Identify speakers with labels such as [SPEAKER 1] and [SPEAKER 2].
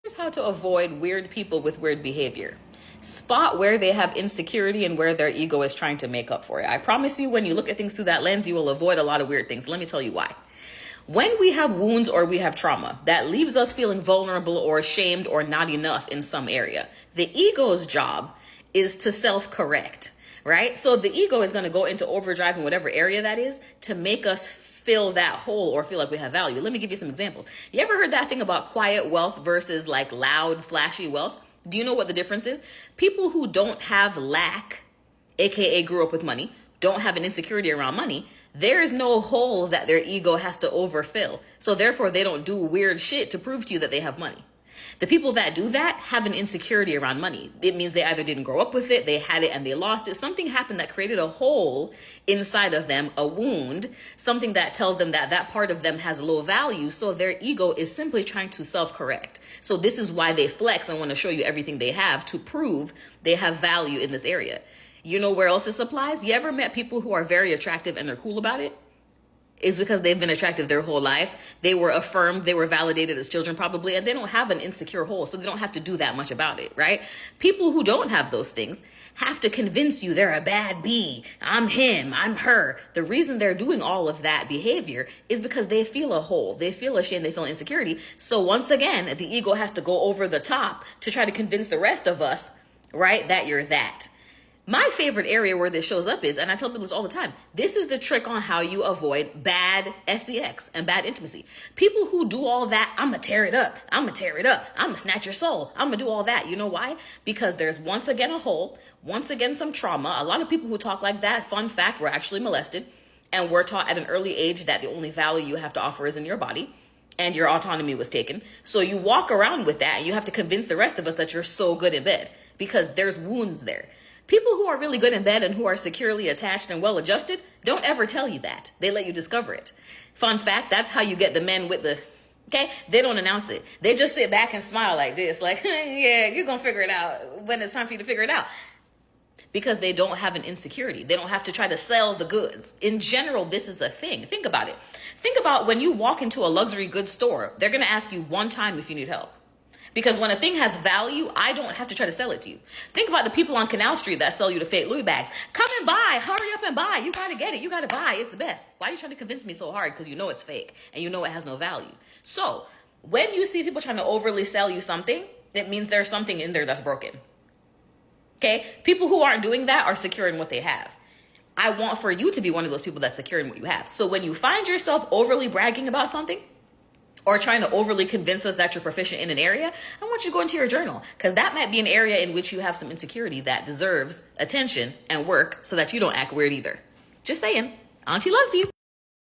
[SPEAKER 1] Here's how to avoid weird people with weird behavior. Spot where they have insecurity and where their ego is trying to make up for it. I promise you, when you look at things through that lens, you will avoid a lot of weird things. Let me tell you why. When we have wounds or we have trauma that leaves us feeling vulnerable or ashamed or not enough in some area, the ego's job is to self-correct, right? So the ego is going to go into overdrive in whatever area that is to make us fill that hole or feel like we have value. Let me give you some examples. You ever heard that thing about quiet wealth versus like loud, flashy wealth? Do you know what the difference is? People who don't have lack, aka grew up with money, don't have an insecurity around money, there is no hole that their ego has to overfill. So therefore, they don't do weird shit to prove to you that they have money. The people that do that have an insecurity around money. It means they either didn't grow up with it, they had it and they lost it. Something happened that created a hole inside of them, a wound, something that tells them that that part of them has low value. So their ego is simply trying to self-correct. So this is why they flex and want to show you everything they have to prove they have value in this area. You know where else this applies? You ever met people who are very attractive and they're cool about it? Is because they've been attractive their whole life. They were affirmed, they were validated as children probably, and they don't have an insecure hole, so they don't have to do that much about it, right? People who don't have those things have to convince you they're a bad bee. I'm him, I'm her. The reason they're doing all of that behavior is because they feel a hole, they feel ashamed, they feel insecurity. So once again, the ego has to go over the top to try to convince the rest of us, right, that you're that. My favorite area where this shows up is, and I tell people this all the time, this is the trick on how you avoid bad sex and bad intimacy. People who do all that, I'm going to tear it up, I'm going to tear it up, I'm going to snatch your soul, I'm going to do all that. You know why? Because there's once again a hole, once again some trauma. A lot of people who talk like that, fun fact, were actually molested. And were taught at an early age that the only value you have to offer is in your body. And your autonomy was taken. So you walk around with that and you have to convince the rest of us that you're so good in bed because there's wounds there. People who are really good in bed and who are securely attached and well adjusted don't ever tell you that. They let you discover it. Fun fact, that's how you get the men with the, okay? They don't announce it. They just sit back and smile like this, like, yeah, you're going to figure it out when it's time for you to figure it out. Because they don't have an insecurity. They don't have to try to sell the goods. In general, this is a thing. Think about it. Think about when you walk into a luxury goods store, they're going to ask you one time if you need help. Because when a thing has value, I don't have to try to sell it to you. Think about the people on Canal Street that sell you the fake Louis bags. Come and buy, hurry up and buy. You got to get it. You got to buy. It's the best. Why are you trying to convince me so hard? Because you know it's fake and you know it has no value. So when you see people trying to overly sell you something, it means there's something in there that's broken. Okay? People who aren't doing that are secure in what they have. I want for you to be one of those people that's secure in what you have. So when you find yourself overly bragging about something, or trying to overly convince us that you're proficient in an area, I want you to go into your journal because that might be an area in which you have some insecurity that deserves attention and work so that you don't act weird either. Just saying, Auntie loves you.